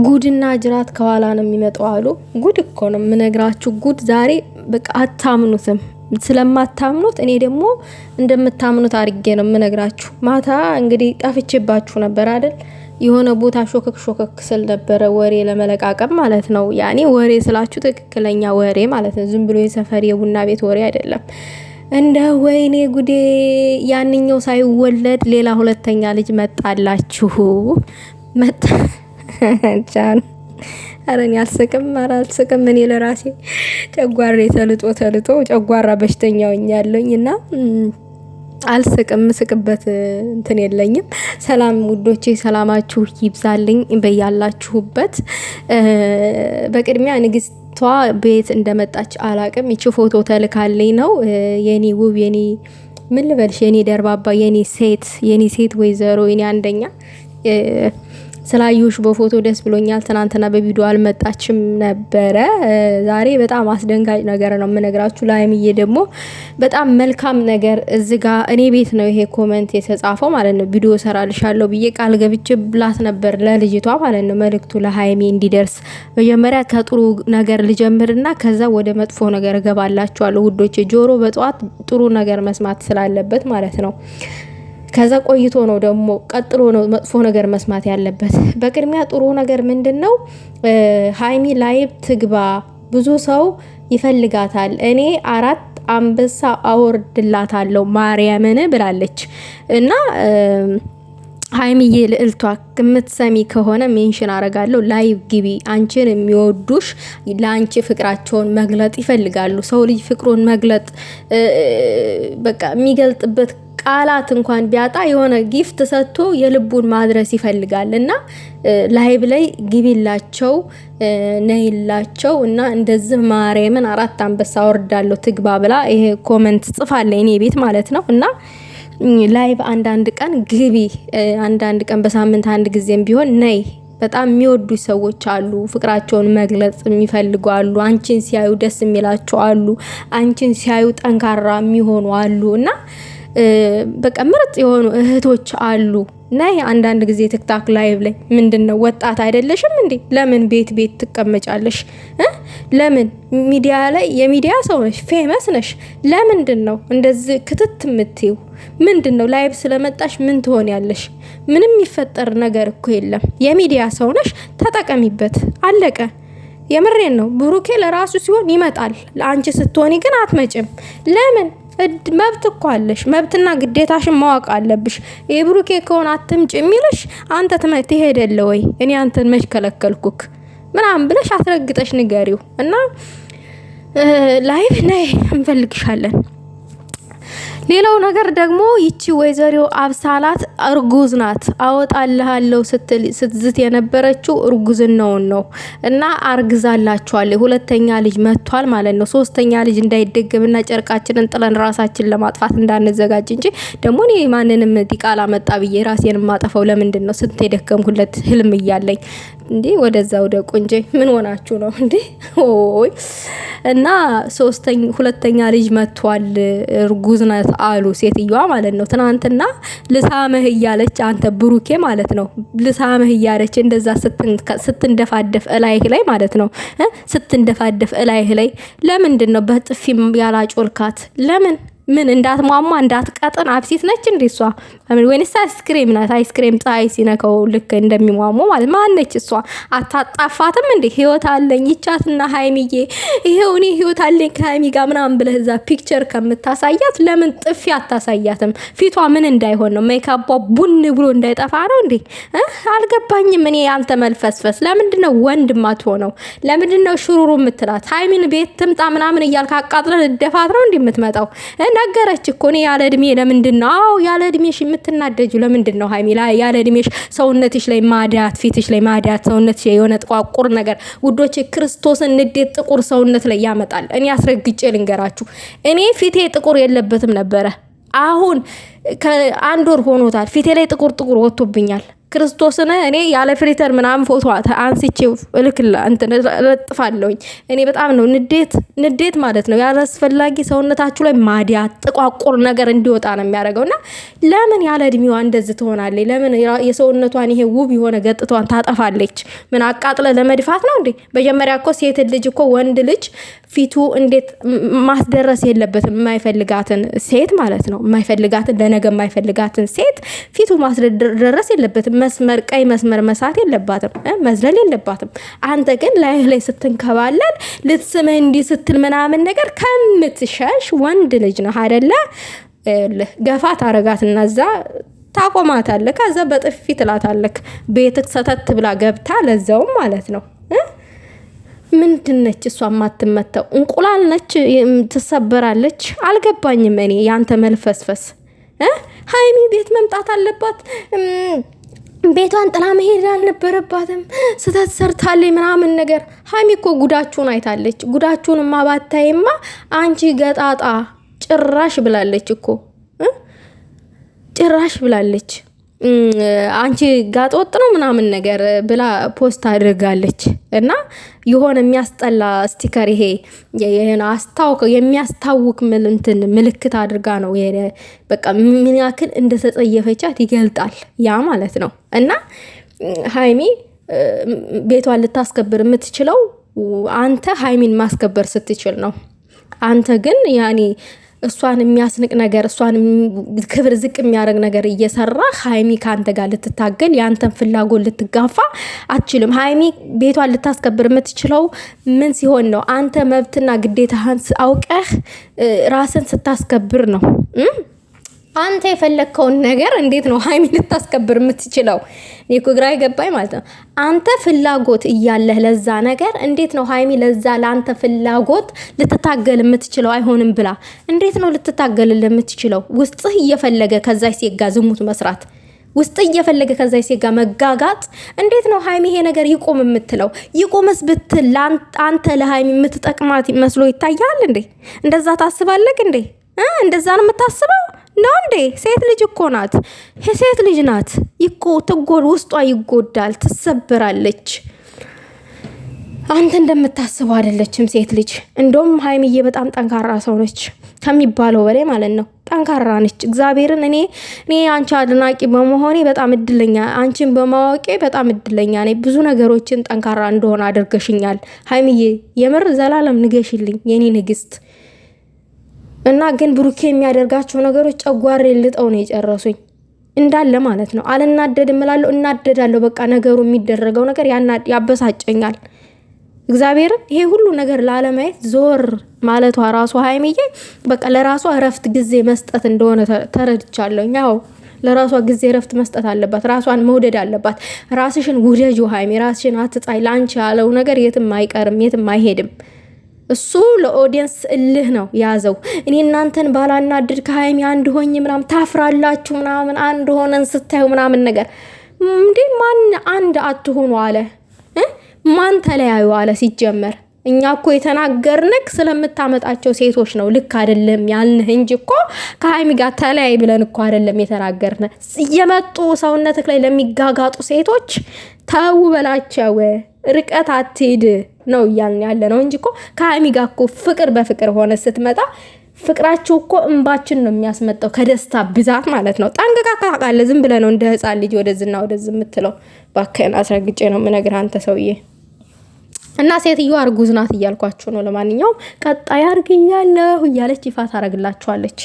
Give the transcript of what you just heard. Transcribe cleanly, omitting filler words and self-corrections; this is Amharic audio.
ጉድና ጅራት ከኋላ ነው የሚመጣው አሉ። ጉድ እኮ ነው የምነግራችሁ። ጉድ ዛሬ በቃ አታምኑትም። ስለማታምኑት እኔ ደግሞ እንደምታምኑት አድርጌ ነው የምነግራችሁ። ማታ እንግዲህ ጠፍቼባችሁ ነበር አይደል? የሆነ ቦታ ሾከክ ስል ነበረ፣ ወሬ ለመለቃቀም ማለት ነው። ያኔ ወሬ ስላችሁ ትክክለኛ ወሬ ማለት ነው። ዝም ብሎ የሰፈር የቡና ቤት ወሬ አይደለም። እንደ ወይኔ ጉዴ ያንኛው ሳይወለድ ሌላ ሁለተኛ ልጅ መጣላችሁ መጣ ጃን አረን ያልስቅም አልስቅም። እኔ ለራሴ ጨጓሬ ተልጦ ጨጓራ በሽተኛውኝ ያለኝና አልስቅም። ስቅበት እንትን የለኝም። ሰላም ውዶቼ፣ ሰላማችሁ ይብዛልኝ በያላችሁበት። በቅድሚያ ንግስቷ ቤት እንደመጣች አላቅም። ይቺ ፎቶ ተልካልኝ ነው የኔ ውብ የኔ ምን ልበልሽ የኔ ደርባባ የኔ ሴት ወይዘሮ የኔ አንደኛ ስላዩሽ በፎቶ ደስ ብሎኛል። ትናንትና በቪዲዮ አልመጣችም ነበረ። ዛሬ በጣም አስደንጋጭ ነገር ነው የምነግራችሁ። ላይምዬ ደግሞ በጣም መልካም ነገር እዚህ ጋር እኔ ቤት ነው ይሄ ኮሜንት የተጻፈው ማለት ነው። ቪዲዮ ሰራልሻለሁ ብዬ ቃል ገብቼ ብላት ነበር ለልጅቷ ማለት ነው። መልእክቱ ለሀይሚ እንዲደርስ መጀመሪያ ከጥሩ ነገር ልጀምርና ከዛ ወደ መጥፎ ነገር እገባላችኋለሁ ውዶቼ። ጆሮ በጠዋት ጥሩ ነገር መስማት ስላለበት ማለት ነው። ከዛ ቆይቶ ነው ደግሞ ቀጥሎ ነው መጥፎ ነገር መስማት ያለበት። በቅድሚያ ጥሩ ነገር ምንድነው? ሃይሚ ላይቭ ትግባ፣ ብዙ ሰው ይፈልጋታል። እኔ 4 አንበሳ አወርድላታለሁ ማርያምን ብላለች። እና ሃይሚዬ ልዕልቷ የምትሰሚ ከሆነ ሜንሽን አረጋለሁ። ላይቭ ግቢ። አንቺን የሚወዱሽ ለአንቺ ፍቅራቸውን መግለጥ ይፈልጋሉ። ሰው ልጅ ፍቅሩን መግለጥ በቃ የሚገልጥበት ቃላት እንኳን ቢያጣ የሆነ ጊፍት ሰጥቶ የልቡን ማድረስ ይፈልጋል። እና ላይቭ ላይ ግቢላቸው ነይላቸው እና እንደዚህ ማርያምን 4 አንበሳ አወርዳለሁ ትግባ ብላ ይሄ ኮሜንት ጽፋለች እኔ ቤት ማለት ነው። እና ላይቭ አንዳንድ ቀን ግቢ፣ አንዳንድ ቀን በሳምንት አንድ ጊዜም ቢሆን ነይ። በጣም የሚወዱ ሰዎች አሉ፣ ፍቅራቸውን መግለጽ የሚፈልጉ አሉ፣ አንቺን ሲያዩ ደስ የሚላቸው አሉ፣ አንቺን ሲያዩ ጠንካራ የሚሆኑ አሉ። እና በቃ ምርጥ የሆኑ እህቶች አሉ። ነይ አንዳንድ ጊዜ ቲክታክ ላይቭ ላይ ምንድነው ወጣት አይደለሽም እንዴ? ለምን ቤት ትቀመጫለሽ? ለምን ሚዲያ ላይ የሚዲያ ሰው ነሽ፣ ፌመስ ነሽ። ለምንድነው እንደዚህ ክትት የምትይው? ምንድነው ላይቭ ስለመጣሽ ምን ትሆኛለሽ? ምንም የሚፈጠር ነገር እኮ የለም። የሚዲያ ሰው ነሽ፣ ተጠቀሚበት። አለቀ። የምሬን ነው። ብሩኬ ለራሱ ሲሆን ይመጣል፣ ለአንቺ ስትሆኒ ግን አትመጭም። ለምን? መብት እኮ አለሽ። መብትና ግዴታሽን ማወቅ አለብሽ። የብሩኬ ከሆነ አትምጭ የሚልሽ አንተ ትሄደለ ወይ? እኔ አንተን መች ከለከልኩክ ምናምን ብለሽ አስረግጠሽ ንገሪው። እና ላይቭ ነይ እንፈልግሻለን። ሌላው ነገር ደግሞ ይቺ ወይዘሪው አብሳላት እርጉዝ ናት። አወጣልሃለሁ ስትዝት የነበረችው እርጉዝናውን ነው። እና አርግዛላችኋል። ሁለተኛ ልጅ መጥቷል ማለት ነው። ሶስተኛ ልጅ እንዳይደገምና ጨርቃችንን ጥለን ራሳችን ለማጥፋት እንዳንዘጋጅ እንጂ ደግሞ እኔ ማንንም ዲቃላ መጣ ብዬ ራሴን ማጠፋው ለምንድን ነው? ስንት የደከምኩለት ህልም እያለኝ እንዴ ወደዛ ወደ ቆንጆ ምን ሆናችሁ ነው እንዴ? ኦይ እና ሁለተኛ ልጅ መጥቷል እርጉዝ ናት አሉ ሴትዮዋ ማለት ነው። ትናንትና ልሳመህ እያለች አንተ ብሩኬ ማለት ነው ልሳመህ እያለች እንደዛ ስትንደፋደፍ እላይህ ላይ ማለት ነው ስትንደፋደፍ እላይህ ላይ ለምንድን ነው በጥፊ ያላጮልካት? ለምን? ምን እንዳትሟሟ እንዳትቀጥን አብሲት ነች እንዴ እሷ? ወይንስ አይስክሬም ናት? አይስክሬም ፀሐይ ሲነካው ልክ እንደሚሟሟ ማለት ማነች እሷ? አታጣፋትም እንዴ? ህይወት አለኝ ይቻትና ሃይሚዬ ይሄው እኔ ህይወት አለኝ ከሃይሚ ጋር ምናምን ብለህ እዛ ፒክቸር ከምታሳያት ለምን ጥፊ አታሳያትም? ፊቷ ምን እንዳይሆን ነው? ሜካፖ ቡን ብሎ እንዳይጠፋ ነው እንዴ? አልገባኝም እኔ አንተ መልፈስፈስ። ለምንድን ነው ወንድ ማትሆነው? ለምንድን ነው ሽሩሩ የምትላት? ሃይሚን ቤት ትምጣ ምናምን እያልክ አቃጥለን ደፋት ነው እንዴ የምትመጣው? ነገረች እኮ እኔ ያለ እድሜ ለምንድን ነው? አዎ ያለ እድሜሽ የምትናደጁ ለምንድን ነው? ሃይሚ ላይ ያለ እድሜሽ ሰውነትሽ ላይ ማዳት፣ ፊትሽ ላይ ማዳት፣ ሰውነትሽ የሆነ ጥቋቁር ነገር ውዶቼ፣ ክርስቶስን ንዴት ጥቁር ሰውነት ላይ ያመጣል። እኔ አስረግጬ ልንገራችሁ፣ እኔ ፊቴ ጥቁር የለበትም ነበረ። አሁን ከ1 ወር ሆኖታል ፊቴ ላይ ጥቁር ወጥቶብኛል። ክርስቶስን እኔ ያለ ፍሪተር ምናምን ፎቶ አንስቼው እልክላ እንትን ለጥፋለሁኝ። እኔ በጣም ነው ንዴት ማለት ነው ያላስፈላጊ ሰውነታችሁ ላይ ማዲያ ጥቋቁር ነገር እንዲወጣ ነው የሚያደርገውና ለምን ያለ እድሜዋ እንደዚህ ትሆናለች? ለምን የሰውነቷን ይሄ ውብ የሆነ ገጥቷን ታጠፋለች? ምን አቃጥለ ለመድፋት ነው እንዴ? መጀመሪያ እኮ ሴት ልጅ እኮ ወንድ ልጅ ፊቱ እንዴት ማስደረስ የለበትም። የማይፈልጋትን ሴት ማለት ነው የማይፈልጋትን ለነገ የማይፈልጋትን ሴት ፊቱ ማስደረስ የለበትም። መስመር ቀይ መስመር መሳት የለባትም፣ መዝለል የለባትም። አንተ ግን ላይ ስትንከባለል ልትስምህ እንዲህ ስትል ምናምን ነገር ከምትሸሽ ወንድ ልጅ ነው አይደለ? ገፋ ታረጋትና እዛ ታቆማታለህ። ከዛ በጥፊ ትላታለህ። ቤትክ ሰተት ብላ ገብታ ለዛውም ማለት ነው። ምንድነች እሷ ማትመታው? እንቁላል ነች ትሰበራለች? አልገባኝም እኔ ያንተ መልፈስፈስ። ሃይሚ ቤት መምጣት አለባት። ቤቷን ጥላ መሄድ አልነበረባትም። ስተት ሰርታለች ምናምን ነገር። ሃይሚ እኮ ጉዳችሁን አይታለች። ጉዳችሁንማ ባታይማ አንቺ ገጣጣ ጭራሽ ብላለች እኮ ጭራሽ ብላለች። አንቺ ጋጥ ወጥ ነው ምናምን ነገር ብላ ፖስት አድርጋለች። እና የሆነ የሚያስጠላ ስቲከር ይሄ የሚያስታውክ ምልክት አድርጋ ነው በቃ ምን ያክል እንደተጸየፈቻት ይገልጣል ያ ማለት ነው። እና ሃይሚ ቤቷን ልታስከብር የምትችለው አንተ ሃይሚን ማስከበር ስትችል ነው። አንተ ግን ያኔ እሷን የሚያስንቅ ነገር እሷን ክብር ዝቅ የሚያደርግ ነገር እየሰራ ሃይሚ ካንተ ጋር ልትታገል ያንተን ፍላጎት ልትጋፋ አትችልም። ሃይሚ ቤቷን ልታስከብር የምትችለው ምን ሲሆን ነው? አንተ መብትና ግዴታህን አውቀህ ራስን ስታስከብር ነው። አንተ የፈለግከውን ነገር እንዴት ነው ሃይሚ ልታስከብር የምትችለው? እኔ እኮ ግራ ይገባኝ ማለት ነው። አንተ ፍላጎት እያለህ ለዛ ነገር እንዴት ነው ሃይሚ ለዛ ለአንተ ፍላጎት ልትታገል የምትችለው? አይሆንም ብላ እንዴት ነው ልትታገልልህ የምትችለው? ውስጥህ እየፈለገ ከዛች ሴት ጋር ዝሙት መስራት፣ ውስጥ እየፈለገ ከዛች ሴት ጋር መጋጋጥ እንዴት ነው ሃይሚ ይሄ ነገር ይቆም የምትለው? ይቆምስ ብትል አንተ ለሃይሚ የምትጠቅማት መስሎ ይታያል እንዴ? እንደዛ ታስባለህ እንዴ? እንደዛ ነው የምታስበው ነው እንዴ? ሴት ልጅ እኮ ናት፣ ሴት ልጅ ናት። ውስጧ ይጎዳል፣ ትሰበራለች። አንተ እንደምታስበው አይደለችም ሴት ልጅ። እንደውም ሃይሚዬ በጣም ጠንካራ ሰው ነች ከሚባለው በላይ ማለት ነው። ጠንካራ ነች። እግዚአብሔርን እኔ አንቺ አድናቂ በመሆኔ በጣም እድለኛ፣ አንቺን በማወቄ በጣም እድለኛ ነኝ። ብዙ ነገሮችን ጠንካራ እንደሆነ አድርገሽኛል ሃይሚዬ። የምር ዘላለም ንገሽልኝ የኔ ንግስት። እና ግን ብሩኬ የሚያደርጋቸው ነገሮች ጨጓሬ ልጠው ነው የጨረሱኝ እንዳለ ማለት ነው። አልናደድም እላለሁ፣ እናደዳለሁ። በቃ ነገሩ የሚደረገው ነገር ያበሳጨኛል። እግዚአብሔርን ይሄ ሁሉ ነገር ላለማየት ዞር ማለቷ ራሷ ሃይሚዬ በቃ ለራሷ እረፍት ጊዜ መስጠት እንደሆነ ተረድቻለሁ። ያው ለራሷ ጊዜ እረፍት መስጠት አለባት። ራሷን መውደድ አለባት። ራስሽን ውደጁ ሃይሚ፣ ራስሽን አትጣይ። ላንቺ ያለው ነገር የትም አይቀርም፣ የትም አይሄድም። እሱ ለኦዲየንስ እልህ ነው ያዘው። እኔ እናንተን ባላናድድ ከሃይሚ አንድ ሆኝ ምናምን ታፍራላችሁ ምናምን አንድ ሆነን ስታዩ ምናምን ነገር እንዴ ማን አንድ አትሆኑ አለ? ማን ተለያዩ አለ? ሲጀመር እኛ እኮ የተናገርንክ ስለምታመጣቸው ሴቶች ነው። ልክ አይደለም ያልንህ እንጂ እኮ ከሃይሚ ጋር ተለያይ ብለን እኮ አይደለም የተናገርን። እየመጡ ሰውነትክ ላይ ለሚጋጋጡ ሴቶች ተው በላቸው፣ ርቀት አትሄድ ነው እያልን ያለ ነው እንጂ እኮ ከሃይሚ ጋር እኮ ፍቅር በፍቅር ሆነ ስትመጣ ፍቅራችሁ እኮ እንባችን ነው የሚያስመጣው ከደስታ ብዛት ማለት ነው። ጠንቅቃ ካቃለ ዝም ብለህ ነው እንደ ህፃን ልጅ ወደዝና ወደዝ የምትለው። ባከን አስረግጬ ነው የምነግርህ አንተ ሰውዬ። እና ሴትዮዋ እርጉዝ ናት እያልኳችሁ ነው። ለማንኛውም ቀጣይ አርግያለሁ እያለች ይፋ ታረግላችኋለች።